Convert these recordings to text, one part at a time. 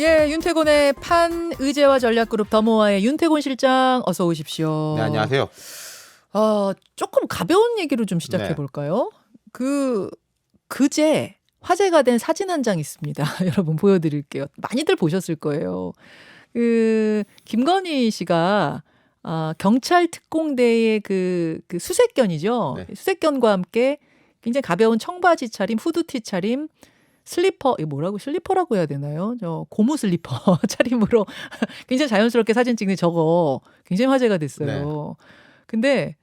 예, 윤태곤의 판의제와 전략그룹 더모아의 윤태곤 실장 어서 오십시오. 네, 안녕하세요. 조금 가벼운 얘기로 좀 시작해 네. 볼까요? 그제 화제가 된 사진 한 장 있습니다. 여러분 보여드릴게요. 많이들 보셨을 거예요. 김건희 씨가 경찰 특공대의 그 수색견이죠. 네. 수색견과 함께 굉장히 가벼운 청바지 차림, 후드티 차림, 슬리퍼, 이거 뭐라고 슬리퍼라고 해야 되나요? 저 고무 슬리퍼 차림으로 굉장히 자연스럽게 사진 찍는 저거 굉장히 화제가 됐어요. 근데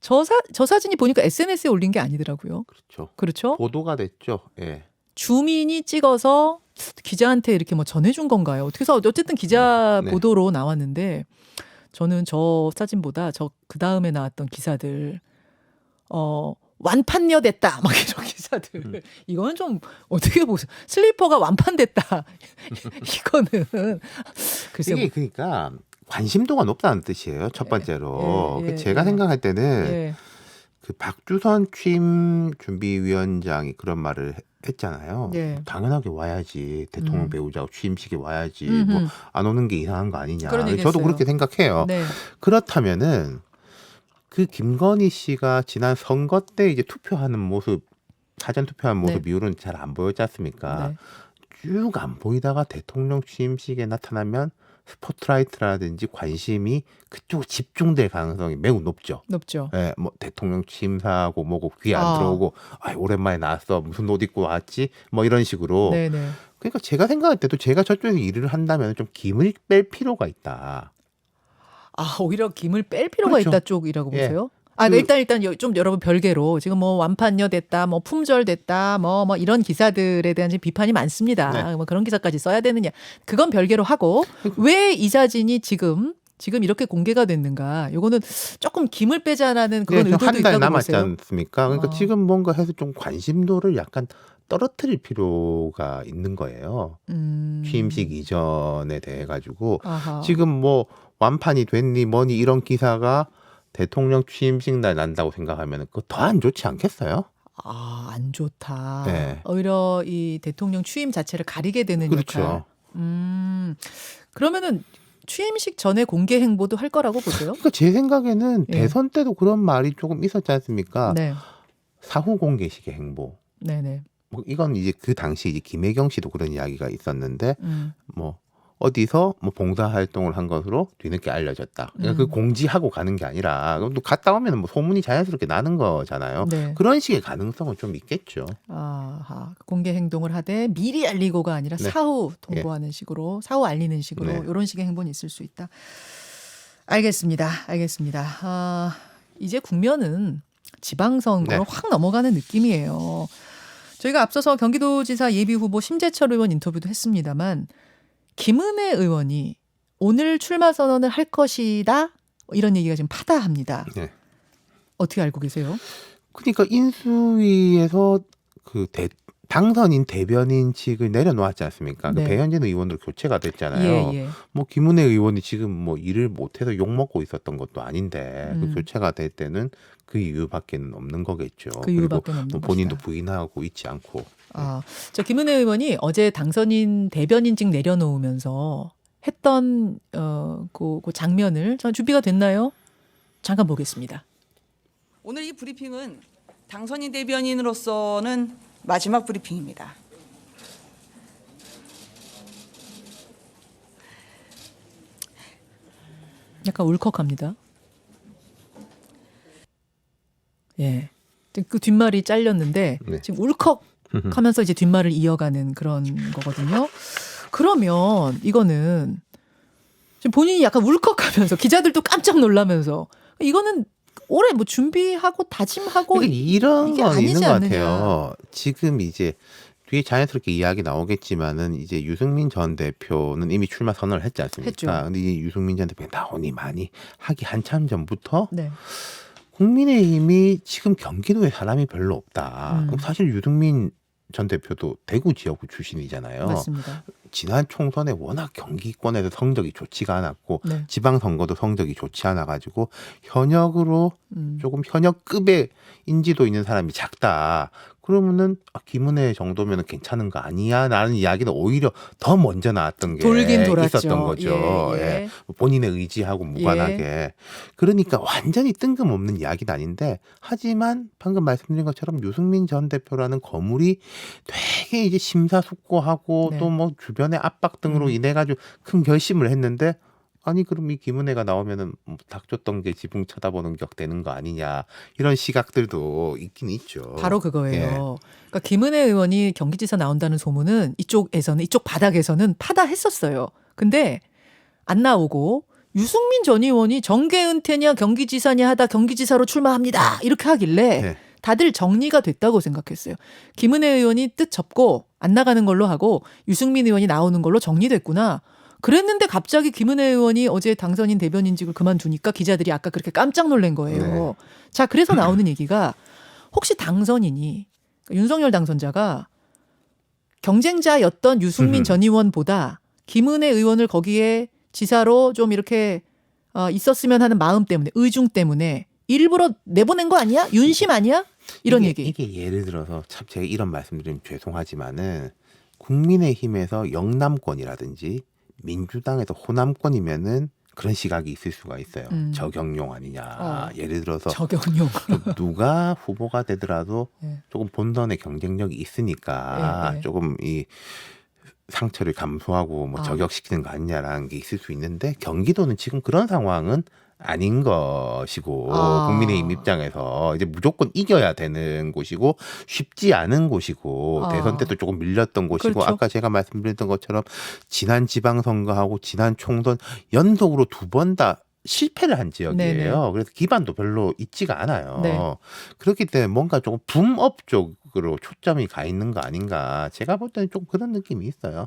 저 사진이 보니까 SNS에 올린 게 아니더라고요. 그렇죠. 그렇죠? 보도가 됐죠. 예. 주민이 찍어서 기자한테 이렇게 뭐 전해준 건가요? 어떻게 해서 어쨌든 기자 네. 보도로 나왔는데 저는 저 사진보다 그 다음에 나왔던 기사들 완판녀 됐다 막 이런 기사들 이거는 좀 어떻게 보세요? 슬리퍼가 완판됐다 이거는 글쎄 이게 그러니까 관심도가 높다는 뜻이에요. 첫 번째로. 예, 제가 생각할 때는 예. 그 박주선 취임 준비위원장이 그런 말을 했잖아요. 예. 당연하게 와야지. 대통령 배우자고 취임식에 와야지. 음흠. 뭐 안 오는 게 이상한 거 아니냐. 그런 얘기 저도 했어요. 그렇게 생각해요. 네. 그렇다면은 그 김건희 씨가 지난 선거 때 이제 투표하는 모습, 사전 투표하는 모습 네. 이후로는 잘 안 보였지 않습니까? 네. 쭉 안 보이다가 대통령 취임식에 나타나면 스포트라이트라든지 관심이 그쪽으로 집중될 가능성이 매우 높죠. 높죠. 예, 뭐 대통령 취임사하고 뭐고 귀 안 들어오고 오랜만에 나왔어 무슨 옷 입고 왔지 뭐 이런 식으로. 네네. 그러니까 제가 생각할 때도 제가 저쪽에서 일을 한다면 좀 김을 뺄 필요가 있다. 오히려 김을 뺄 필요가 그렇죠. 있다 쪽이라고 예. 보세요? 그- 일단 좀 여러분 별개로 지금 뭐 완판녀 됐다, 뭐 품절 됐다, 뭐 이런 기사들에 대한 지금 비판이 많습니다. 네. 뭐 그런 기사까지 써야 되느냐? 그건 별개로 하고 왜 이 사진이 지금 이렇게 공개가 됐는가? 요거는 조금 김을 빼자라는 그런 의도도 한 달 있다고 남았지 보세요. 않습니까? 그러니까 지금 뭔가 해서 좀 관심도를 약간 떨어뜨릴 필요가 있는 거예요. 취임식 이전에 대해 가지고 아하. 지금 뭐 완판이 됐니 뭐니 이런 기사가 대통령 취임식 날 난다고 생각하면 그거 더 안 좋지 않겠어요? 안 좋다. 네. 오히려 이 대통령 취임 자체를 가리게 되는 그렇죠. 역할. 그러면은 취임식 전에 공개 행보도 할 거라고 보세요? 그러니까 제 생각에는 예. 대선 때도 그런 말이 조금 있었지 않습니까? 네. 사후 공개식의 행보. 네네. 뭐 이건 이제 그 당시 이제 김혜경 씨도 그런 이야기가 있었는데 뭐 어디서 뭐 봉사 활동을 한 것으로 뒤늦게 알려졌다. 그러니까 그 공지하고 가는 게 아니라 또 갔다 오면 뭐 소문이 자연스럽게 나는 거잖아요. 네. 그런 식의 가능성은 좀 있겠죠. 공개 행동을 하되 미리 알리고가 아니라 네. 사후 통보하는 식으로, 사후 알리는 식으로 네. 이런 식의 행보는 있을 수 있다. 알겠습니다. 이제 국면은 지방선거로 네. 확 넘어가는 느낌이에요. 저희가 앞서서 경기도지사 예비후보 심재철 의원 인터뷰도 했습니다만 김은혜 의원이 오늘 출마 선언을 할 것이다 이런 얘기가 지금 파다합니다. 네. 어떻게 알고 계세요? 그러니까 인수위에서 그 당선인 대변인 측을 내려놓았지 않습니까? 네. 그 배현진 의원으로 교체가 됐잖아요. 예. 뭐 김은혜 의원이 지금 뭐 일을 못해서 욕 먹고 있었던 것도 아닌데 그 교체가 될 때는 그 이유밖에는 없는 거겠죠. 그 이유밖에는 없는 뭐 본인도 것이다. 부인하고 있지 않고. 저 김은혜 의원이 어제 당선인 대변인직 내려놓으면서 했던 그 장면을 전 준비가 됐나요? 잠깐 보겠습니다. 오늘 이 브리핑은 당선인 대변인으로서는 마지막 브리핑입니다. 약간 울컥합니다. 예. 그 뒷말이 잘렸는데 네. 지금 울컥하면서 이제 뒷말을 이어가는 그런 거거든요. 그러면 이거는 지금 본인이 약간 울컥하면서 기자들도 깜짝 놀라면서 이거는 올해 뭐 준비하고 다짐하고 그러니까 이런 이게 건 아니지 있는 것 않느냐. 같아요. 지금 이제 뒤에 자연스럽게 이야기 나오겠지만은 이제 유승민 전 대표는 이미 출마 선언을 했지 않습니까? 했죠. 근데 이제 유승민 전 대표가 나오니 많이 하기 한참 전부터 네. 국민의힘이 지금 경기도에 사람이 별로 없다. 그럼 사실 유승민 전 대표도 대구 지역구 출신이잖아요. 맞습니다. 지난 총선에 워낙 경기권에서 성적이 좋지가 않았고 네. 지방선거도 성적이 좋지 않아 가지고 현역으로 조금 현역급의 인지도 있는 사람이 작다. 그러면은 김은혜 정도면 괜찮은 거 아니야? 라는 이야기는 오히려 더 먼저 나왔던 게 돌긴 돌았죠. 있었던 거죠. 예, 예. 예. 본인의 의지하고 무관하게. 그러니까 완전히 뜬금없는 이야기는 아닌데 하지만 방금 말씀드린 것처럼 유승민 전 대표라는 거물이 되게 이제 심사숙고하고 네. 또 뭐 주변의 압박 등으로 인해 가지고 큰 결심을 했는데 아니 그럼 이 김은혜가 나오면은 뭐 닥쳤던 게 지붕 쳐다보는 격 되는 거 아니냐 이런 시각들도 있긴 있죠. 바로 그거예요. 예. 그러니까 김은혜 의원이 경기지사 나온다는 소문은 이쪽에서는 이쪽 바닥에서는 파다했었어요. 근데 안 나오고 유승민 전 의원이 정계 은퇴냐 경기지사냐 하다 경기지사로 출마합니다. 이렇게 하길래 네. 다들 정리가 됐다고 생각했어요. 김은혜 의원이 뜻 접고 안 나가는 걸로 하고 유승민 의원이 나오는 걸로 정리됐구나. 그랬는데 갑자기 김은혜 의원이 어제 당선인 대변인직을 그만두니까 기자들이 아까 그렇게 깜짝 놀란 거예요. 네. 자, 그래서 나오는 얘기가 혹시 당선인이 윤석열 당선자가 경쟁자였던 유승민 전 의원보다 김은혜 의원을 거기에 지사로 좀 이렇게 있었으면 하는 마음 때문에 의중 때문에 일부러 내보낸 거 아니야? 윤심 아니야? 이런 얘기. 이게 예를 들어서 참 제가 이런 말씀드리면 죄송하지만은 국민의힘에서 영남권이라든지 민주당에서 호남권이면은 그런 시각이 있을 수가 있어요. 저격용 아니냐. 예를 들어서 저격용. 좀 누가 후보가 되더라도 예. 조금 본선의 경쟁력이 있으니까 예, 예. 조금 이 상처를 감수하고 뭐 저격시키는 거 아니냐라는 게 있을 수 있는데 경기도는 지금 그런 상황은 아닌 것이고 국민의힘 입장에서 이제 무조건 이겨야 되는 곳이고 쉽지 않은 곳이고 대선 때도 조금 밀렸던 곳이고 그렇죠. 아까 제가 말씀드렸던 것처럼 지난 지방선거하고 지난 총선 연속으로 두 번 다 실패를 한 지역이에요. 네네. 그래서 기반도 별로 있지가 않아요. 네. 그렇기 때문에 뭔가 조금 붐업 쪽으로 초점이 가 있는 거 아닌가. 제가 볼 때는 좀 그런 느낌이 있어요.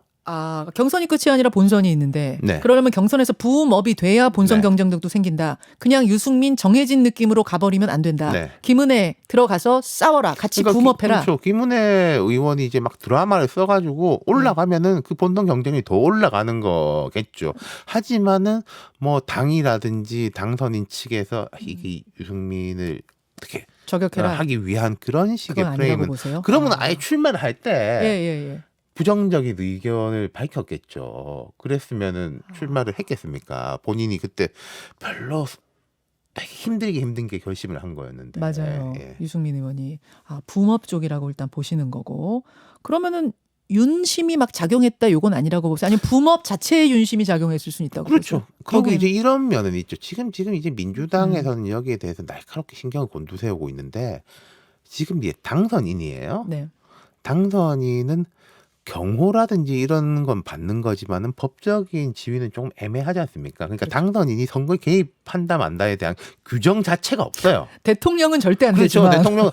경선이 끝이 아니라 본선이 있는데 네. 그러려면 경선에서 부음업이 돼야 본선 네. 경쟁력도 생긴다. 그냥 유승민 정해진 느낌으로 가버리면 안 된다. 네. 김은혜 들어가서 싸워라. 같이 부음업해라. 그렇죠. 김은혜 의원이 이제 막 드라마를 써가지고 올라가면은 그 본선 경쟁이 더 올라가는 거겠죠. 하지만은 뭐 당이라든지 당선인 측에서 이게 유승민을 어떻게 저격해라. 하기 위한 그런 식의 그건 아니라고 프레임은 보세요. 그러면 아예 출마를 할 때 예. 부정적인 의견을 밝혔겠죠. 그랬으면은 출마를 했겠습니까? 본인이 그때 별로 힘든 게 결심을 한 거였는데. 맞아요. 예. 유승민 의원이 부음업 쪽이라고 일단 보시는 거고. 그러면은 윤심이 막 작용했다 요건 아니라고 보세요. 아니면 부음업 자체에 윤심이 작용했을 수는 있다고 그렇죠. 보세요. 그리고 거기는- 이제 이런 면은 있죠. 지금 이제 민주당에서는 여기에 대해서 날카롭게 신경을 곤두세우고 있는데 지금 이제 당선인이에요. 네. 당선인은 경호라든지 이런 건 받는 거지만은 법적인 지위는 조금 애매하지 않습니까? 그러니까 당선인이 선거에 개입한다 만다에 대한 규정 자체가 없어요. 대통령은 절대 안 그렇죠. 되지만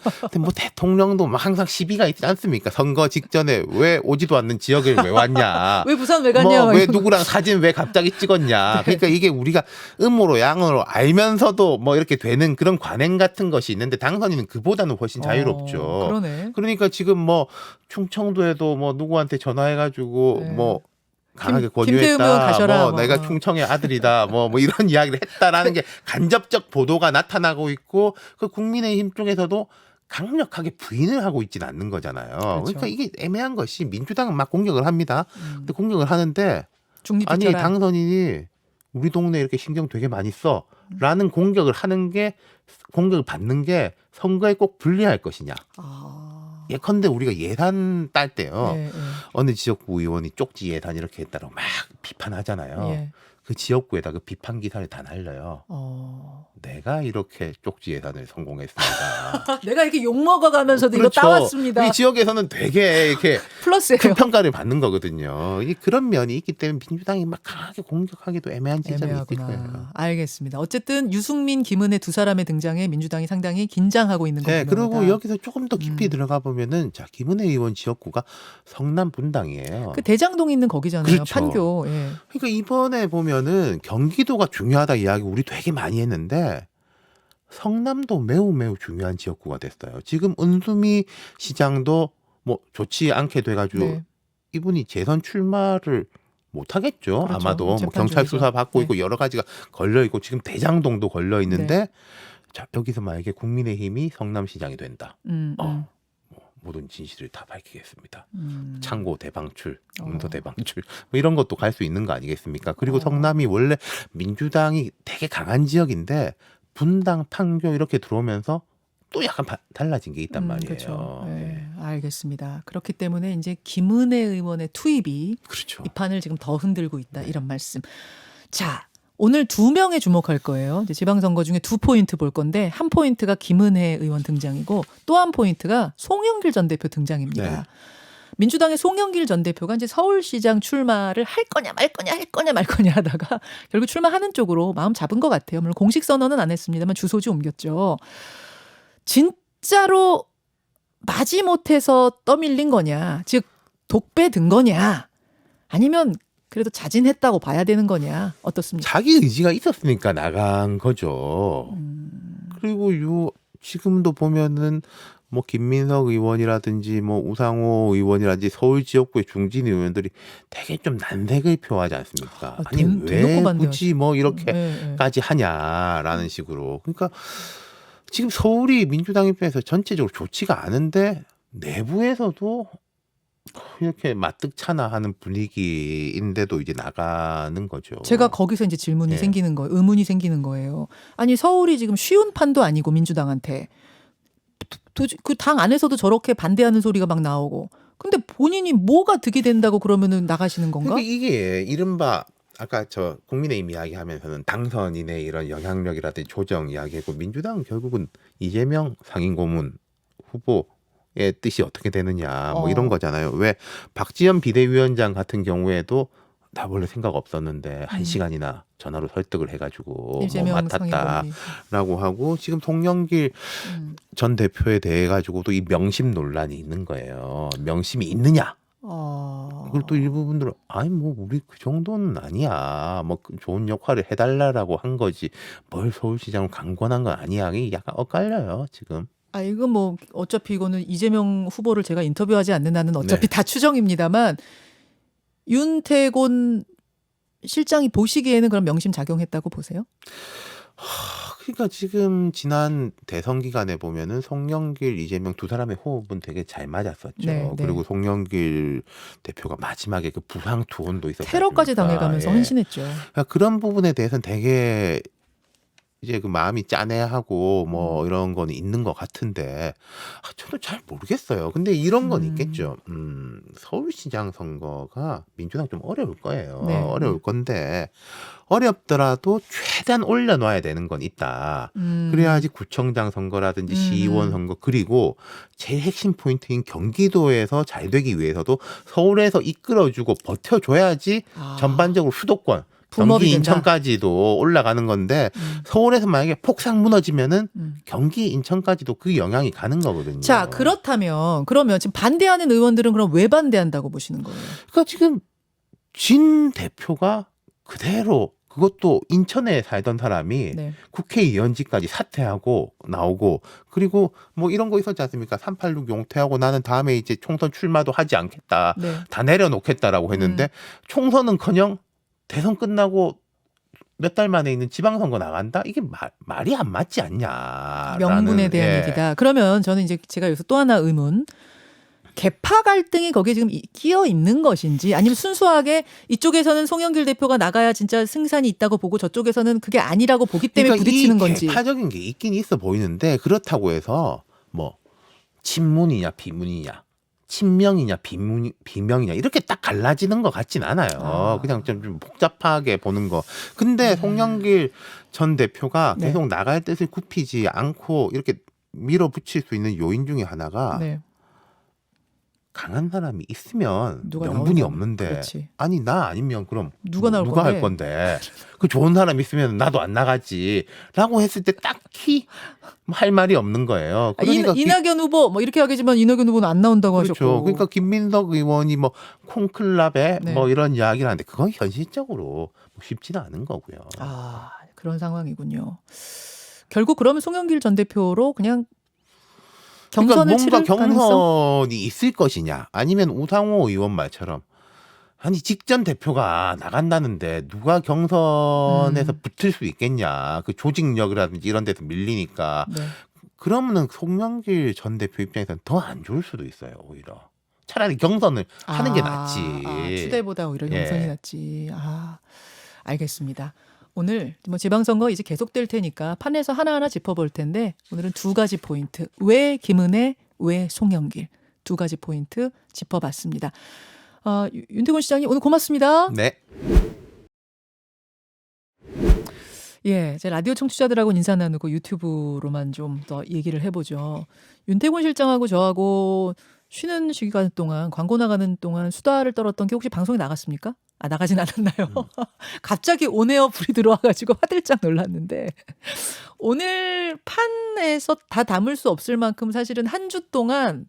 대통령도 막 항상 시비가 있지 않습니까? 선거 직전에 왜 오지도 않는 지역에 왜 왔냐? 왜 부산 왜 갔냐? 뭐 왜 누구랑 사진 왜 갑자기 찍었냐? 그러니까 이게 우리가 음으로 양으로 알면서도 뭐 이렇게 되는 그런 관행 같은 것이 있는데 당선인은 그보다는 훨씬 자유롭죠. 그러네. 그러니까 지금 뭐 충청도에도 뭐 누구한테 전화해가지고 네. 뭐 강하게 김태우 의원 권유했다. 가셔라, 뭐 뭐. 내가 충청의 아들이다. 뭐 이런 이야기를 했다라는 게 간접적 보도가 나타나고 있고 그 국민의힘 쪽에서도 강력하게 부인을 하고 있지는 않는 거잖아요. 그렇죠. 그러니까 이게 애매한 것이 민주당은 막 공격을 합니다. 근데 공격을 하는데 중립 아니 비켜라. 당선인이 우리 동네 이렇게 신경 되게 많이 써라는 공격을 하는 게 공격을 받는 게 선거에 꼭 불리할 것이냐. 예컨대 우리가 예산 딸 때요. 예. 어느 지역구 의원이 쪽지 예산 이렇게 했다고 막 비판하잖아요. 예. 그 지역구에다 그 비판 기사를 다 날려요. 어. 내가 이렇게 쪽지 예산을 성공했습니다. 내가 이렇게 욕 먹어가면서도 그렇죠. 이거 따왔습니다. 이 지역에서는 되게 이렇게 플러스예요. 큰 평가를 받는 거거든요. 이게 그런 면이 있기 때문에 민주당이 막 강하게 공격하기도 애매한 지점이 있을 거예요. 애매하구나. 알겠습니다. 어쨌든 유승민, 김은혜 두 사람의 등장에 민주당이 상당히 긴장하고 있는 네, 거구나. 그리고 여기서 조금 더 깊이 들어가 보면은 자 김은혜 의원 지역구가 성남 분당이에요. 그 대장동에 있는 거기잖아요. 그렇죠. 판교. 예. 그러니까 이번에 보면은 경기도가 중요하다 이야기 우리 되게 많이 했는데 성남도 매우 중요한 지역구가 됐어요. 지금 은수미 시장도 뭐 좋지 않게 돼가지고 네. 이분이 재선 출마를 못 하겠죠. 그렇죠. 아마도 뭐 재판 경찰 중이죠. 수사 받고 네. 있고 여러 가지가 걸려 있고 지금 대장동도 걸려 있는데 네. 자, 여기서 만약에 국민의힘이 성남시장이 된다. 음. 모든 진실을 다 밝히겠습니다. 음. 창고 대방출, 문서 어. 대방출 뭐 이런 것도 갈 수 있는 거 아니겠습니까? 그리고 어. 성남이 원래 민주당이 되게 강한 지역인데 분당, 판교 이렇게 들어오면서 또 약간 달라진 게 있단 말이에요. 그렇죠. 예. 네, 알겠습니다. 그렇기 때문에 이제 김은혜 의원의 투입이 그렇죠. 이 판을 지금 더 흔들고 있다 네. 이런 말씀. 자, 오늘 2명에 주목할 거예요. 이제 지방선거 중에 2포인트 볼 건데 한 포인트가 김은혜 의원 등장이고 또 한 포인트가 송영길 전 대표 등장입니다. 네. 민주당의 송영길 전 대표가 이제 서울시장 출마를 할 거냐 말 거냐 할 거냐 말 거냐 하다가 결국 출마하는 쪽으로 마음 잡은 것 같아요. 물론 공식 선언은 안 했습니다만 주소지 옮겼죠. 진짜로 마지못해서 떠밀린 거냐, 즉 독배든 거냐, 아니면 그래도 자진했다고 봐야 되는 거냐, 어떻습니까? 자기 의지가 있었으니까 나간 거죠. 그리고 지금도 보면은 뭐 김민석 의원이라든지 뭐 우상호 의원이라든지 서울 지역구의 중진 의원들이 되게 좀 난색을 표하지 않습니까? 아니 대놓고 왜 반대하죠. 굳이 뭐 이렇게까지 네. 하냐라는 식으로. 그러니까 지금 서울이 민주당 입장에서 전체적으로 좋지가 않은데 내부에서도 이렇게 마뜩차나 하는 분위기인데도 이제 나가는 거죠. 제가 거기서 이제 질문이 네. 생기는 거예요. 의문이 생기는 거예요. 아니 서울이 지금 쉬운 판도 아니고 민주당한테 그 당 안에서도 저렇게 반대하는 소리가 막 나오고, 근데 본인이 뭐가 득이 된다고 그러면은 나가시는 건가? 그러니까 이게 이른바 아까 저 국민의힘 이야기하면서는 당선인의 이런 영향력이라든지 조정 이야기했고 민주당은 결국은 이재명 상임고문 후보의 뜻이 어떻게 되느냐 뭐 이런 거잖아요. 왜 박지원 비대위원장 같은 경우에도 나 원래 생각 없었는데 1시간이나 전화로 설득을 해가지고 뭐 이재명 맡았다라고 상임고문이. 하고 지금 송영길 음. 전 대표에 대해 가지고도 이 명심 논란이 있는 거예요. 명심이 있느냐? 그리고 또 일부분들은 아니 뭐 우리 그 정도는 아니야. 뭐 좋은 역할을 해달라라고 한 거지. 뭘 서울시장을 강권한 건 아니야. 이게 약간 엇갈려요 지금. 아, 이건 뭐 어차피 이거는 이재명 후보를 제가 인터뷰하지 않는 한은 어차피 네. 다 추정입니다만 윤태곤 실장이 보시기에는 그런 명심 작용했다고 보세요? 그러니까 지금 지난 대선 기간에 보면은 송영길, 이재명 두 사람의 호흡은 되게 잘 맞았었죠. 네. 그리고 송영길 대표가 마지막에 그 부상 투혼도 있었어요. 테러까지 당해가면서 헌신했죠. 그러니까 그런 부분에 대해서는 되게 이제 그 마음이 짠해하고 뭐 이런 거는 있는 것 같은데 저도 잘 모르겠어요. 근데 이런 건 있겠죠. 서울시장 선거가 민주당 좀 어려울 거예요. 네. 어려울 건데 어렵더라도 최대한 올려놔야 되는 건 있다. 그래야지 구청장 선거라든지 시의원 선거 그리고 제일 핵심 포인트인 경기도에서 잘 되기 위해서도 서울에서 이끌어주고 버텨줘야지 전반적으로 수도권 경기 인천까지도 올라가는 건데 서울에서 만약에 폭삭 무너지면은 경기 인천까지도 그 영향이 가는 거거든요. 자, 그러면 지금 반대하는 의원들은 그럼 왜 반대한다고 보시는 거예요? 그러니까 지금 진 대표가 그대로 그것도 인천에 살던 사람이 네. 국회의원직까지 사퇴하고 나오고 그리고 뭐 이런 거 있었지 않습니까? 386 용퇴하고 나는 다음에 이제 총선 출마도 하지 않겠다. 네. 다 내려놓겠다라고 했는데 총선은커녕 대선 끝나고 몇 달 만에 있는 지방선거 나간다? 이게 말이 안 맞지 않냐. 명분에 대한 얘기다. 그러면 저는 이제 제가 여기서 또 하나 의문. 계파 갈등이 거기에 지금 끼어 있는 것인지 아니면 순수하게 이쪽에서는 송영길 대표가 나가야 진짜 승산이 있다고 보고 저쪽에서는 그게 아니라고 보기 때문에 그러니까 부딪히는 이 건지. 계파적인 게 있긴 있어 보이는데 그렇다고 해서 뭐 친문이냐 비문이냐 친명이냐 비명이냐 이렇게 딱 갈라지는 것 같진 않아요. 그냥 좀 복잡하게 보는 거. 근데 송영길 전 대표가 네. 계속 나갈 뜻을 굽히지 않고 이렇게 밀어붙일 수 있는 요인 중에 하나가 네. 강한 사람이 있으면 누가 명분이 나오냐면. 없는데 그렇지. 아니 나 아니면 그럼 누가 나올 누가 할 건데? 건데 그 좋은 사람 있으면 나도 안 나가지라고 했을 때 딱히 할 말이 없는 거예요. 그러니까 이낙연 후보 뭐 이렇게 하겠지만 이낙연 후보는 안 나온다고 그렇죠. 하셨고. 그러니까 김민석 의원이 뭐 콩클럽에 네. 뭐 이런 이야기를 하는데 그건 현실적으로 쉽지는 않은 거고요. 아, 그런 상황이군요. 결국 그러면 송영길 전 대표로 그냥 경선을 뭔가 치를 가능성? 경선이 있을 것이냐 아니면 우상호 의원 말처럼 아니 직전 대표가 나간다는데 누가 경선에서 붙을 수 있겠냐 그 조직력이라든지 이런 데서 밀리니까 네. 그러면은 송영길 전 대표 입장에서는 더 안 좋을 수도 있어요 오히려 차라리 경선을 하는 게 낫지. 추대보다 오히려 예. 경선이 낫지. 알겠습니다. 오늘 뭐 지방선거 이제 계속될 테니까 판에서 하나하나 짚어볼 텐데 오늘은 두 가지 포인트. 왜 김은혜, 왜 송영길. 두 가지 포인트 짚어봤습니다. 윤태곤 시장님 오늘 고맙습니다. 네. 예, 제 라디오 청취자들하고 인사 나누고 유튜브로만 좀 더 얘기를 해보죠. 윤태곤 실장하고 저하고 쉬는 시간 동안 광고 나가는 동안 수다를 떨었던 게 혹시 방송에 나갔습니까? 나가진 않았나요? 갑자기 온에어 불이 들어와가지고 화들짝 놀랐는데 오늘 판에서 다 담을 수 없을 만큼 사실은 한 주 동안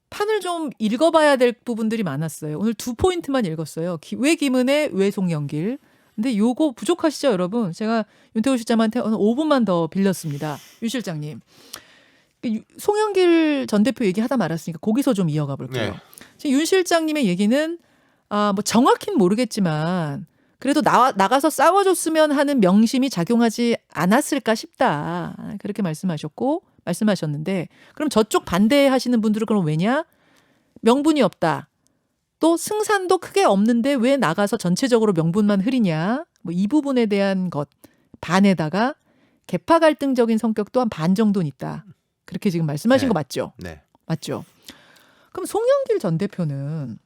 판을 좀 읽어봐야 될 부분들이 많았어요. 오늘 두 포인트만 읽었어요. 왜 김은혜, 왜 송영길. 근데 요거 부족하시죠, 여러분? 제가 윤태호 실장한테 5분만 더 빌렸습니다. 윤 실장님. 송영길 전 대표 얘기하다 말았으니까 거기서 좀 이어가 볼게요. 네. 지금 윤 실장님의 얘기는 뭐 정확히는 모르겠지만 그래도 나가서 싸워줬으면 하는 명심이 작용하지 않았을까 싶다. 그렇게 말씀하셨는데 그럼 저쪽 반대하시는 분들은 그럼 왜냐? 명분이 없다. 또 승산도 크게 없는데 왜 나가서 전체적으로 명분만 흐리냐? 뭐 이 부분에 대한 것 반에다가 계파 갈등적인 성격도 한 반 정도는 있다. 그렇게 지금 말씀하신 네. 거 맞죠? 네. 맞죠? 그럼 송영길 전 대표는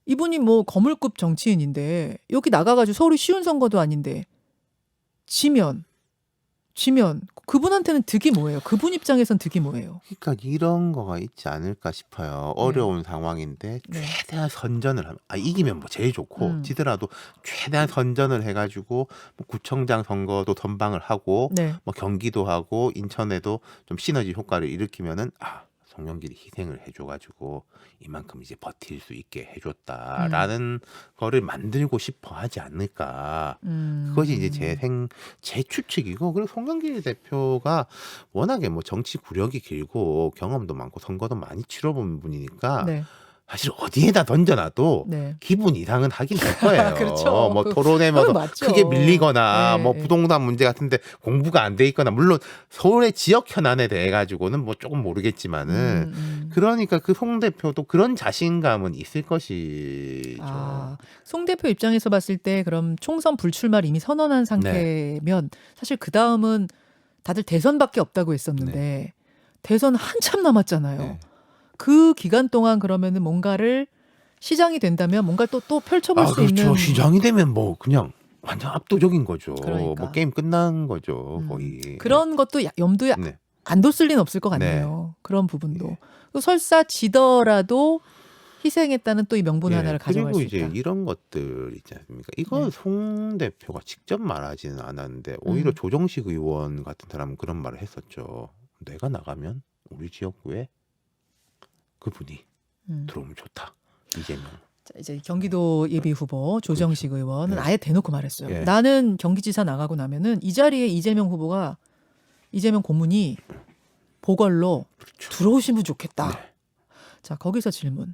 이분이 뭐 거물급 정치인인데 여기 나가가지고 서울이 쉬운 선거도 아닌데 지면 그분한테는 득이 뭐예요? 그분 입장에선 득이 뭐예요? 그러니까 이런 거가 있지 않을까 싶어요. 어려운 상황인데 네. 최대한 선전을 하면 이기면 뭐 제일 좋고 지더라도 최대한 선전을 해가지고 뭐 구청장 선거도 선방을 하고 네. 뭐 경기도 하고 인천에도 좀 시너지 효과를 일으키면은 송영길이 희생을 해줘가지고 이만큼 이제 버틸 수 있게 해줬다라는 거를 만들고 싶어 하지 않을까. 그것이 이제 제 추측이고 그리고 송영길 대표가 워낙에 뭐 정치 구력이 길고 경험도 많고 선거도 많이 치러본 분이니까 네. 사실 어디에다 던져놔도 네. 기분 이상은 하긴 할 거예요. 그렇죠. 뭐 토론회 뭐 그건 맞죠. 크게 밀리거나 네, 뭐 네. 부동산 문제 같은데 공부가 안 돼 있거나 물론 서울의 지역 현안에 대해 가지고는 뭐 조금 모르겠지만은 그러니까 그 송 대표도 그런 자신감은 있을 것이죠. 송 대표 입장에서 봤을 때 그럼 총선 불출마를 이미 선언한 상태면 사실 그 다음은 다들 대선밖에 없다고 했었는데 대선 한참 남았잖아요. 네. 그 기간 동안 그러면은 뭔가를 시장이 된다면 뭔가 또 펼쳐볼 수 그렇죠. 있는 시장이 되면 뭐 그냥 완전 압도적인 거죠. 그러니까. 뭐 게임 끝난 거죠. 거의. 그런 것도 염두에 네. 안 뒀을 리는 없을 것 같네요. 그런 부분도. 또 설사 지더라도 희생했다는 또 이 명분 하나를 가져갈 그리고 수 이제 있다. 이런 것들 있지 않습니까? 이거 네. 송 대표가 직접 말하지는 않았는데 오히려 조정식 의원 같은 사람은 그런 말을 했었죠. 내가 나가면 우리 지역구에 그분이 들어오면 좋다. 이재명. 자, 이제 경기도 예비 후보 조정식 의원은 네. 아예 대놓고 말했어요. 예. 나는 경기지사 나가고 나면은 이 자리에 이재명 고문이 보궐로 들어오시면 좋겠다. 네. 자, 거기서 질문.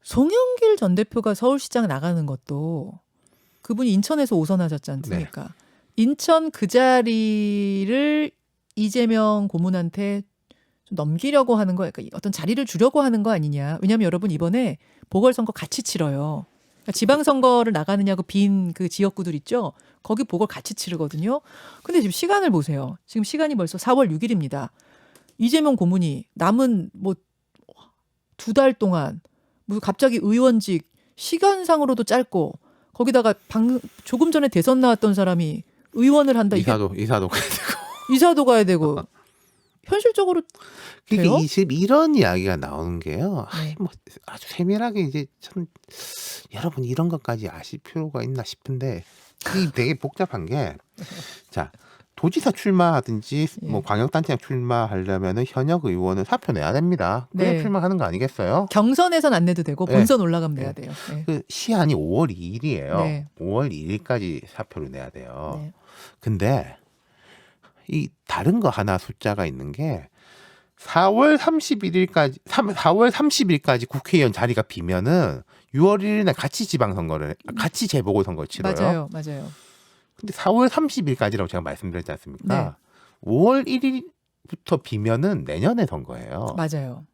송영길 전 대표가 서울시장 나가는 것도 그분이 인천에서 오선하셨지 않습니까? 인천 그 자리를 이재명 고문한테 좀 넘기려고 하는 거, 그러니까 어떤 자리를 주려고 하는 거 아니냐. 왜냐하면 여러분 이번에 보궐선거 같이 치러요. 그러니까 지방선거를 나가느냐고 빈 그 지역구들 있죠. 거기 보궐 같이 치르거든요. 근데 지금 시간을 보세요. 지금 시간이 벌써 4월 6일입니다. 이재명 고문이 남은 뭐 2달 동안 무슨 갑자기 의원직 시간상으로도 짧고 거기다가 조금 전에 대선 나왔던 사람이 의원을 한다. 이사도 가야 되고. 이사도 가야 되고 현실적으로 돼요? 그러니까 이런 이야기가 나오는 게요. 네. 뭐 아주 세밀하게 이제 참 여러분 이런 것까지 아실 필요가 있나 싶은데 이게 되게 복잡한 게 자. 도지사 출마하든지 뭐 광역단체장 출마하려면은 현역 의원은 사표 내야 됩니다. 그래 출마하는 거 아니겠어요? 경선에선 안 내도 되고 본선 올라가면 내야 돼요. 네. 그 시한이 5월 2일이에요. 네. 5월 2일까지 사표를 내야 돼요. 네. 근데 이 다른 거 하나 숫자가 있는 게 4월 30일까지 국회의원 자리가 비면은 6월 1일 날 같이 재보궐선거를 치러요. 맞아요, 맞아요. 근데 4월 30일까지라고 제가 말씀드렸지 않습니까? 네. 5월 1일부터 비면은 내년에 선거예요. 맞아요.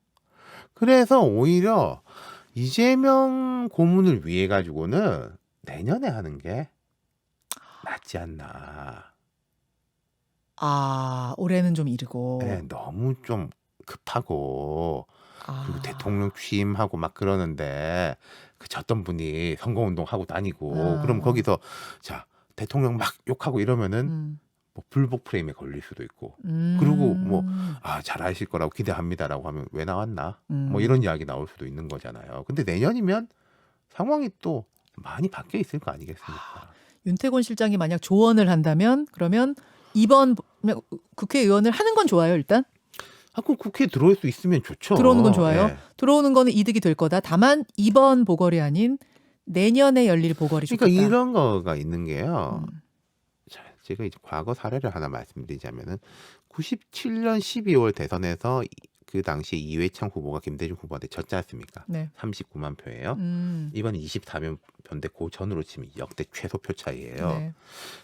그래서 오히려 이재명 고문을 위해 가지고는 내년에 하는 게 낫지 않나. 아, 올해는 좀 이르고. 네, 너무 좀 급하고 그리고 아. 대통령 취임하고 막 그러는데 그 졌던 분이 선거운동 하고 다니고 아. 그럼 거기서 자 대통령 막 욕하고 이러면은 음. 뭐 불복 프레임에 걸릴 수도 있고 그리고 뭐 음. 잘하실 거라고 기대합니다라고 하면 왜 나왔나 음. 뭐 이런 이야기 나올 수도 있는 거잖아요. 근데 내년이면 상황이 또 많이 바뀌어 있을 거 아니겠습니까? 윤태곤 실장이 만약 조언을 한다면 그러면 이번 국회의원을 하는 건 좋아요, 일단. 그럼 국회에 들어올 수 있으면 좋죠. 들어오는 건 좋아요. 예. 들어오는 거는 이득이 될 거다. 다만 이번 보궐이 아닌 내년에 열릴 보궐이 좋겠다. 그러니까 이런 거가 있는 게요. 음. 자, 제가 이제 과거 사례를 하나 말씀드리자면은 97년 12월 대선에서 그 당시에 이회창 후보가 김대중 후보한테 졌지 않습니까? 네. 39만 표예요. 음. 이번에 24만 표인데 그 전으로 치면 역대 최소 표 차이예요. 네.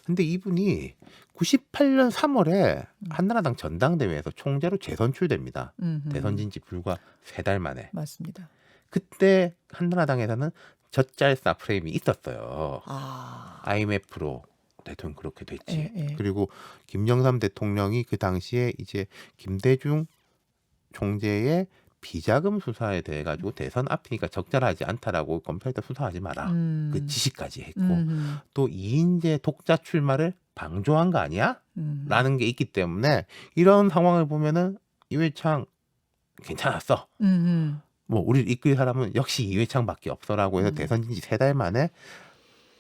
근데 이분이 98년 3월에 한나라당 전당대회에서 총재로 재선출됩니다. 대선 진지 불과 3달 만에. 맞습니다. 그때 한나라당에서는 젖잘싸 프레임이 있었어요. 아. IMF로 대통령 그렇게 됐지. 예. 그리고 김영삼 대통령이 그 당시에 이제 김대중 총재의 비자금 수사에 대해 가지고 대선 앞이니까 적절하지 않다라고 검찰에다 수사하지 마라. 그 지시까지 했고 또 이인재 독자 출마를 방조한 거 아니야? 라는 게 있기 때문에 이런 상황을 보면은 이회창 괜찮았어. 뭐 우리를 이끌 사람은 역시 이회창밖에 없어라고 해서 대선 진지 3달 만에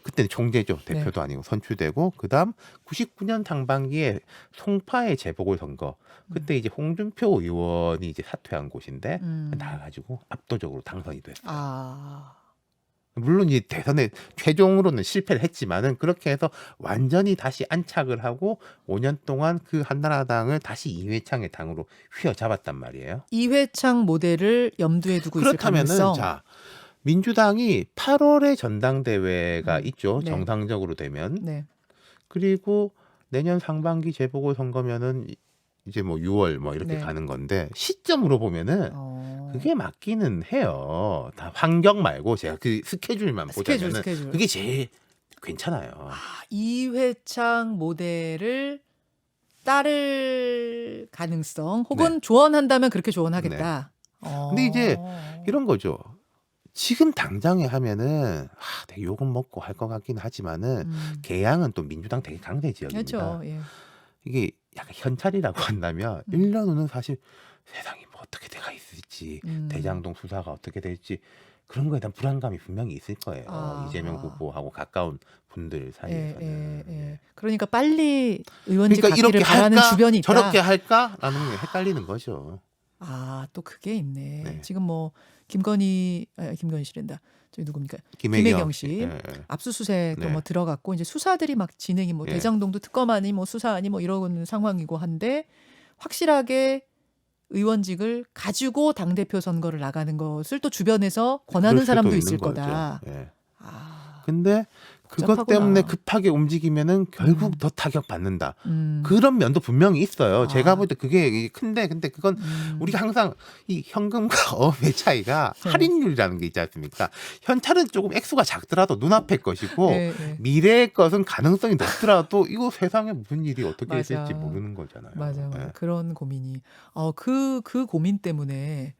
그때는 총재죠. 대표도 아니고 선출되고 그다음 99년 상반기에 송파의 재보궐선거 그때 이제 홍준표 의원이 이제 사퇴한 곳인데 나가가지고 압도적으로 당선이 됐어요. 아. 물론 이 대선에 최종으로는 실패를 했지만은 그렇게 해서 완전히 다시 안착을 하고 5년 동안 그 한나라당을 다시 이회창의 당으로 휘어잡았단 말이에요. 이회창 모델을 염두에 두고 있을 그렇다면은 가능성. 자 민주당이 8월에 전당대회가 있죠. 네. 정상적으로 되면. 네. 그리고 내년 상반기 재보궐선거면은 이제 뭐 6월 뭐 이렇게 네. 가는 건데 시점으로 보면은 그게 맞기는 해요. 다 환경 말고 제가 그 스케줄만 보자면은 스케줄. 그게 제일 괜찮아요. 이회창 모델을 따를 가능성 혹은 조언한다면 그렇게 조언하겠다. 근데 이제 이런 거죠. 지금 당장에 하면은 되게 욕은 먹고 할 것 같긴 하지만은 계양은 또 민주당 되게 강대 지역입니다. 그렇죠. 예. 이게 약간 현찰이라고 한다면 1년 후는 사실 세상이 뭐 어떻게 돼가 있을지 대장동 수사가 어떻게 될지 그런 거에 대한 불안감이 분명히 있을 거예요. 이재명 후보하고 가까운 분들 사이에서는. 예. 그러니까 빨리 의원직 그러니까 가기를 이렇게 바라는 할까 주변이 있다. 저렇게 할까라는 게 헷갈리는 거죠. 또 그게 있네. 네. 지금 뭐 김건희 씨란다. 저기 누굽니까? 김혜경 씨. 예. 압수수색도 네. 뭐 들어갔고 이제 수사들이 막 진행이 뭐 예. 대장동도 특검하니 뭐 수사하니 뭐 이러는 상황이고 한데 확실하게 의원직을 가지고 당대표 선거를 나가는 것을 또 주변에서 권하는 그럴 사람도 수도 있을 있는 거다. 거죠. 예. 아, 근데 그것 복잡하구나. 때문에 급하게 움직이면은 결국 더 타격 받는다. 음. 그런 면도 분명히 있어요. 아. 제가 볼 때 그게 큰데 근데 그건 우리가 항상 이 현금과 어음의 차이가 네. 할인율이라는 게 있지 않습니까? 현찰은 조금 액수가 작더라도 눈앞의 것이고 예. 미래의 것은 가능성이 높더라도 이거 세상에 무슨 일이 어떻게 맞아. 될지 모르는 거잖아요. 맞아. 예. 그런 고민이. 그 고민 때문에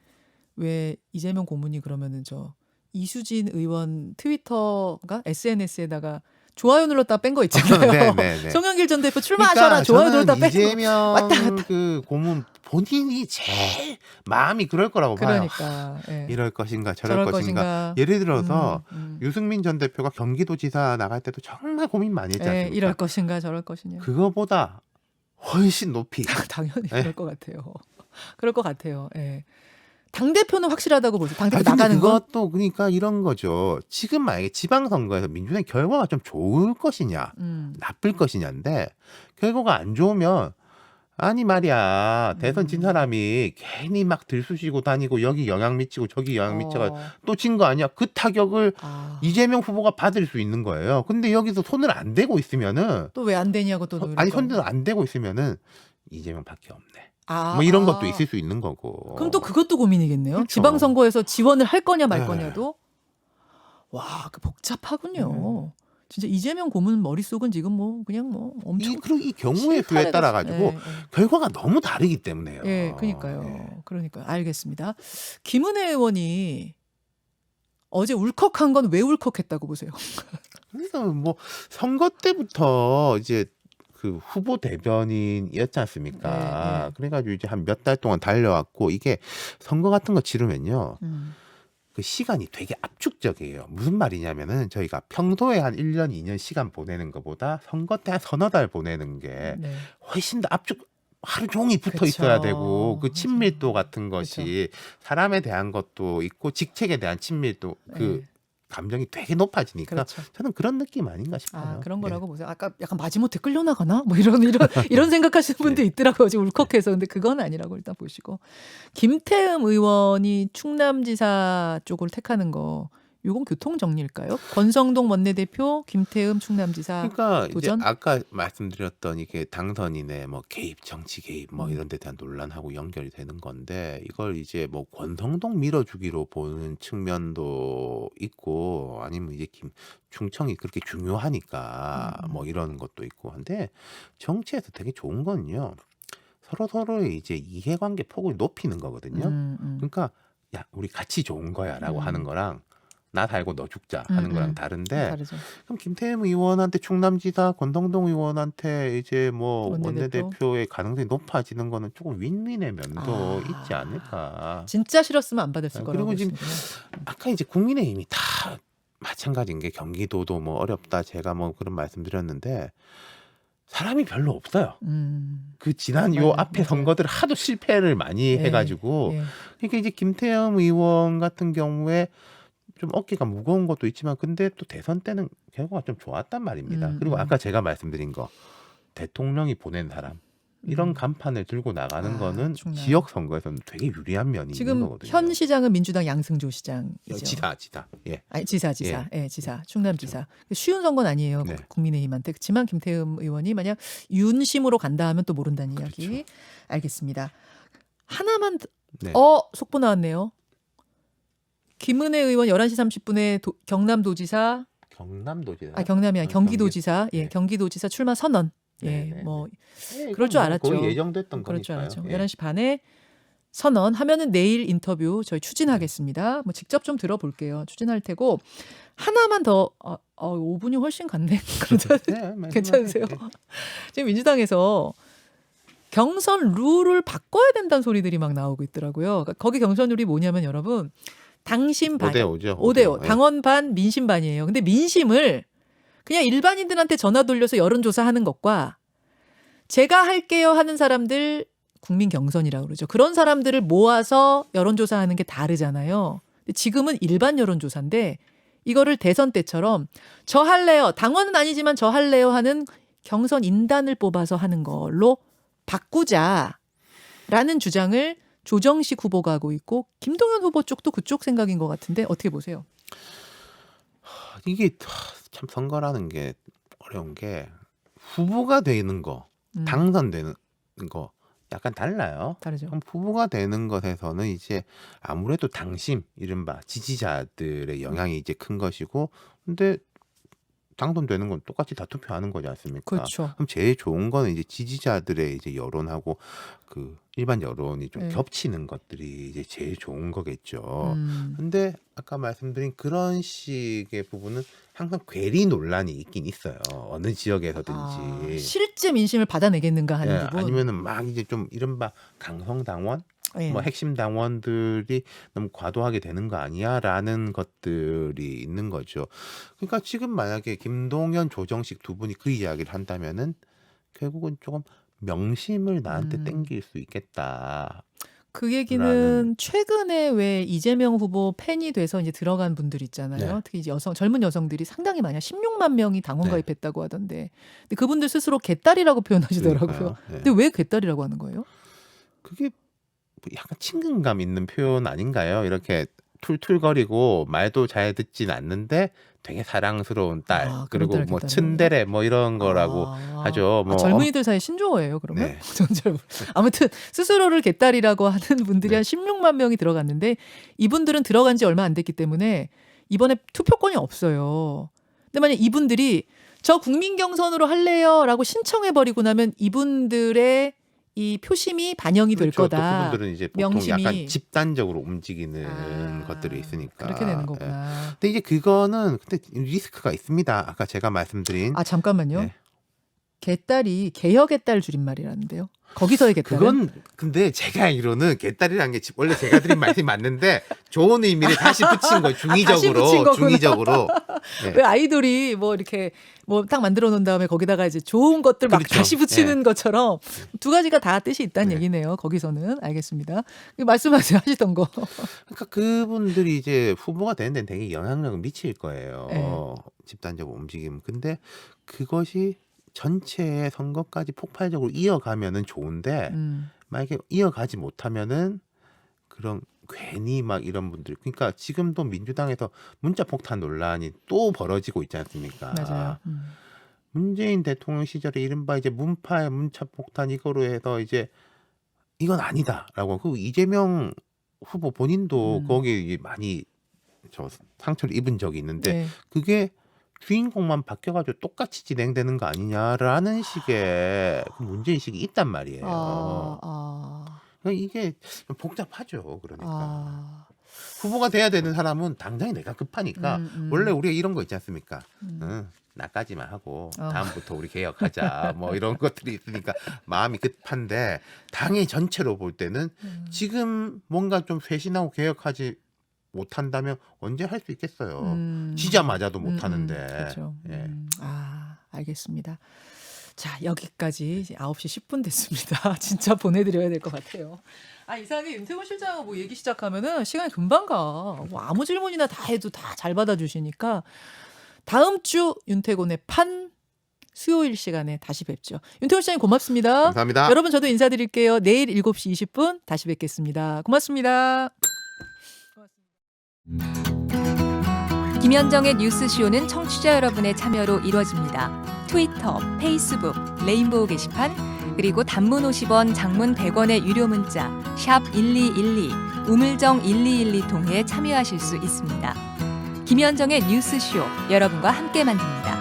왜 이재명 고문이 그러면은 저 이수진 의원 트위터가 SNS에다가 좋아요 눌렀다 뺀 거 있잖아요. 네. 송영길 전 대표 출마하셔라. 좋아요 저는 눌렀다 뺀 거. 이재명 왔다 갔다. 그 고문 본인이 제일 마음이 그럴 거라고 봐요. 그러니까. 예. 이럴 것인가 저럴 것인가. 예를 들어서 유승민 전 대표가 경기도지사 나갈 때도 정말 고민 많이 했지 않습니까? 이럴 것인가 저럴 것이냐. 그거보다 훨씬 높이. 당연히 예. 그럴 것 같아요. 그럴 것 같아요. 예. 당 대표는 확실하다고 보죠. 당 대표 근데 나가는 거. 그것도 그러니까 이런 거죠. 지금 만약에 지방선거에서 민주당의 결과가 좀 좋을 것이냐, 나쁠 것이냐인데 결과가 안 좋으면 아니 말이야. 대선 진 사람이 괜히 막 들쑤시고 다니고 여기 영향 미치고 저기 영향 미쳐가 또 진 거 아니야. 그 타격을 이재명 후보가 받을 수 있는 거예요. 근데 여기서 손을 안 대고 있으면은 또 왜 안 되냐고 또 아니 손을 안 대고 있으면은 이재명밖에 없네. 아, 뭐 이런 것도 있을 수 있는 거고. 그럼 또 그것도 고민이겠네요. 그렇죠. 지방선거에서 지원을 할 거냐 말 네. 거냐도. 와, 그 복잡하군요. 진짜 이재명 고문 머릿속은 지금 뭐 그냥 뭐 엄청 그리고 이 경우의 수에 따라 가지고 결과가 너무 다르기 때문에요. 예, 그러니까요. 예. 그러니까요. 알겠습니다. 김은혜 의원이 어제 울컥한 건 왜 울컥했다고 보세요? 그래서 뭐 선거 때부터 이제 그 후보 대변인이었지 않습니까? 네. 그래가지고 이제 한 몇 달 동안 달려왔고 이게 선거 같은 거 치르면요. 그 시간이 되게 압축적이에요. 무슨 말이냐면은 저희가 평소에 한 1년, 2년 시간 보내는 것보다 선거 때 한 서너 달 보내는 게 네. 훨씬 더 압축 하루 종일 붙어 그쵸. 있어야 되고 그 맞아요. 친밀도 같은 것이 사람에 대한 것도 있고 직책에 대한 친밀도 그 네. 감정이 되게 높아지니까 그렇죠. 저는 그런 느낌 아닌가 싶어요. 아, 그런 예. 거라고 보세요. 아까 약간 마지못해 끌려나가나? 뭐 이런 생각하시는 분도 있더라고요. 지금 울컥해서. 근데 그건 아니라고 일단 보시고. 김태흠 의원이 충남지사 쪽을 택하는 거 이건 교통정리일까요? 권성동 원내대표, 김태흠 충남지사 그러니까 도전? 이제 아까 말씀드렸던 이게 당선인의 뭐 개입, 정치 개입 뭐 이런 데 대한 논란하고 연결이 되는 건데 이걸 이제 뭐 권성동 밀어주기로 보는 측면도 있고 아니면 이제 충청이 그렇게 중요하니까 뭐 이런 것도 있고 한데 정치에서 되게 좋은 건요. 서로의 이제 이해관계 폭을 높이는 거거든요. 그러니까 야, 우리 같이 좋은 거야라고 하는 거랑 나 살고 너 죽자 하는 거랑 다른데 다르죠. 그럼 김태흠 의원한테 충남지사 권성동 의원한테 이제 뭐 원내대표? 원내대표의 가능성이 높아지는 거는 조금 윈윈의 면도 있지 않을까. 진짜 싫었으면 안 받았을 그리고 거라고 지금 보시는군요. 아까 이제 국민의힘이 다 마찬가지인 게 경기도도 뭐 어렵다 제가 뭐 그런 말씀드렸는데 사람이 별로 없어요. 그 지난 요 맞아요. 앞에 맞아요. 선거들 하도 실패를 많이 예, 해가지고 예. 그러니까 이제 김태흠 의원 같은 경우에 좀 어깨가 무거운 것도 있지만 근데 또 대선 때는 결과가 좀 좋았단 말입니다. 그리고 아까 제가 말씀드린 거 대통령이 보낸 사람 이런 간판을 들고 나가는 거는 충남. 지역 선거에서는 되게 유리한 면이 있는 지금 거거든요. 현 시장은 민주당 양승조 시장이죠. 지다. 예. 아니, 지사. 예, 지사. 충남지사. 쉬운 선거는 아니에요. 네. 국민의힘한테. 그렇지만 김태흠 의원이 만약 윤심으로 간다 하면 또 모른다는 이야기. 그렇죠. 알겠습니다. 하나만 네. 속보 나왔네요. 김은혜 의원 11시 30분에 경남도지사 경남도지사. 경남이 아니라 경기도지사. 네. 경기도지사 출마 선언. 네. 뭐 예, 그럴 줄 이건 뭐 알았죠. 거의 예정됐던 그럴 줄 거니까요. 알았죠. 예. 11시 반에 선언하면은 내일 인터뷰 저희 추진하겠습니다. 뭐 직접 좀 들어볼게요. 추진할 테고 하나만 더 5분이 훨씬 갔네. 그러다 네, 말씀하세요. 괜찮으세요? 예. 지금 민주당에서 경선 룰을 바꿔야 된다는 소리들이 막 나오고 있더라고요. 그러니까 거기 경선 룰이 뭐냐면 여러분 당심 반 5대5죠. 5대5 예. 당원 반 민심 반이에요. 근데 민심을 그냥 일반인들한테 전화 돌려서 여론조사하는 것과 제가 할게요 하는 사람들 국민 경선이라고 그러죠. 그런 사람들을 모아서 여론조사하는 게 다르잖아요. 근데 지금은 일반 여론조사인데 이거를 대선 때처럼 저 할래요. 당원은 아니지만 저 할래요 하는 경선 인단을 뽑아서 하는 걸로 바꾸자라는 주장을 조정식 후보가 하고 있고 김동연 후보 쪽도 그쪽 생각인 것 같은데 어떻게 보세요? 이게 참 선거라는 게 어려운 게 후보가 되는 거, 당선되는 거 약간 달라요. 다르죠. 그럼 후보가 되는 것에서는 이제 아무래도 당심, 이른바 지지자들의 영향이 이제 큰 것이고, 근데 당선되는 건 똑같이 다 투표하는 거지 않습니까? 그렇죠. 그럼 제일 좋은 거는 이제 지지자들의 이제 여론하고 그 일반 여론이 좀 네. 겹치는 것들이 이제 제일 좋은 거겠죠. 음. 근데 아까 말씀드린 그런 식의 부분은 항상 괴리 논란이 있긴 있어요. 어느 지역에서든지. 실제 민심을 받아내겠는가 하는 예, 부분. 아니면은 막 이제 좀 이른바 강성 당원, 예. 뭐 핵심 당원들이 너무 과도하게 되는 거 아니야라는 것들이 있는 거죠. 그러니까 지금 만약에 김동연, 조정식 두 분이 그 이야기를 한다면은 결국은 조금 명심을 나한테 땡길 수 있겠다. 그 얘기는 라는. 최근에 왜 이재명 후보 팬이 돼서 이제 들어간 분들 있잖아요. 네. 특히 이제 젊은 여성들이 상당히 많아요. 16만 명이 당원 네. 가입했다고 하던데. 근데 그분들 스스로 개딸이라고 표현하시더라고요. 그러니까요. 네. 근데 왜 개딸이라고 하는 거예요? 그게 뭐 약간 친근감 있는 표현 아닌가요? 이렇게 툴툴거리고 말도 잘 듣진 않는데 되게 사랑스러운 딸. 아, 그런 그리고 딸을 뭐 개딸이라고요? 츤데레 뭐 이런 거라고 하죠. 뭐 젊은이들 사이에 신조어예요, 그러면? 네. 저는 잘 아무튼 스스로를 개딸이라고 하는 분들이 네. 한 16만 명이 들어갔는데 이분들은 들어간 지 얼마 안 됐기 때문에 이번에 투표권이 없어요. 근데 만약 이분들이 저 국민 경선으로 할래요라고 신청해 버리고 나면 이분들의 이 표심이 반영이 될 그렇죠. 또 거다. 그분들은 이제 보통 명심이. 약간 집단적으로 움직이는 아, 것들이 있으니까. 그렇게 되는 예. 거구나. 근데 이제 그거는 근데 리스크가 있습니다. 아까 제가 말씀드린 아, 잠깐만요. 네. 개딸이 개혁의 딸 줄임말이라는데요. 거기서의 개딸은? 그건 근데 제가 알기로는 개딸이라는 게 원래 제가 드린 말씀이 맞는데 좋은 의미를 다시 붙인 거예요. 중의적으로. 붙인 거구나. 중의적으로. 네. 왜 아이돌이 뭐 이렇게 뭐 딱 만들어 놓은 다음에 거기다가 이제 좋은 것들 막 그렇죠. 다시 붙이는 것처럼 두 가지가 다 뜻이 있다는 네. 얘기네요. 거기서는. 알겠습니다. 말씀하세요. 하시던 거. 그러니까 그분들이 이제 후보가 되는 데는 되게 영향력을 미칠 거예요. 네. 집단적으로 움직임. 근데 그것이 전체의 선거까지 폭발적으로 이어가면은 좋은데 만약에 이어가지 못하면은 그런 괜히 막 이런 분들 그러니까 지금도 민주당에서 문자 폭탄 논란이 또 벌어지고 있지 않습니까? 맞아요. 문재인 대통령 시절에 이른바 이제 문파의 문자 폭탄 이거로 해서 이제 이건 아니다라고 그 이재명 후보 본인도 거기에 많이 저 상처를 입은 적이 있는데 네. 그게 주인공만 바뀌어가지고 똑같이 진행되는 거 아니냐라는 식의 그 문제의식이 있단 말이에요. 그러니까 이게 좀 복잡하죠. 그러니까 후보가 돼야 되는 사람은 당장에 내가 급하니까 원래 우리가 이런 거 있지 않습니까? 나까지만 하고 다음부터 우리 개혁하자 뭐 이런 것들이 있으니까 마음이 급한데 당의 전체로 볼 때는 지금 뭔가 좀 쇄신하고 개혁하지 못한다면 언제 할 수 있겠어요. 지자마자도 못하는데. 그렇죠. 예. 알겠습니다. 자, 여기까지 이제 9시 10분 됐습니다. 진짜 보내드려야 될 것 같아요. 이상하게 윤태곤 실장하고 뭐 얘기 시작하면은 시간이 금방 가. 뭐 아무 질문이나 다 해도 다 잘 받아주시니까 다음 주 윤태곤의 판 수요일 시간에 다시 뵙죠. 윤태곤 실장님 고맙습니다. 감사합니다. 여러분 저도 인사드릴게요. 내일 7시 20분 다시 뵙겠습니다. 고맙습니다. 김현정의 뉴스쇼는 청취자 여러분의 참여로 이루어집니다. 트위터, 페이스북, 레인보우 게시판, 그리고 단문 50원, 장문 100원의 유료 문자 샵 1212, 우물정 1212 통해 참여하실 수 있습니다. 김현정의 뉴스쇼, 여러분과 함께 만듭니다.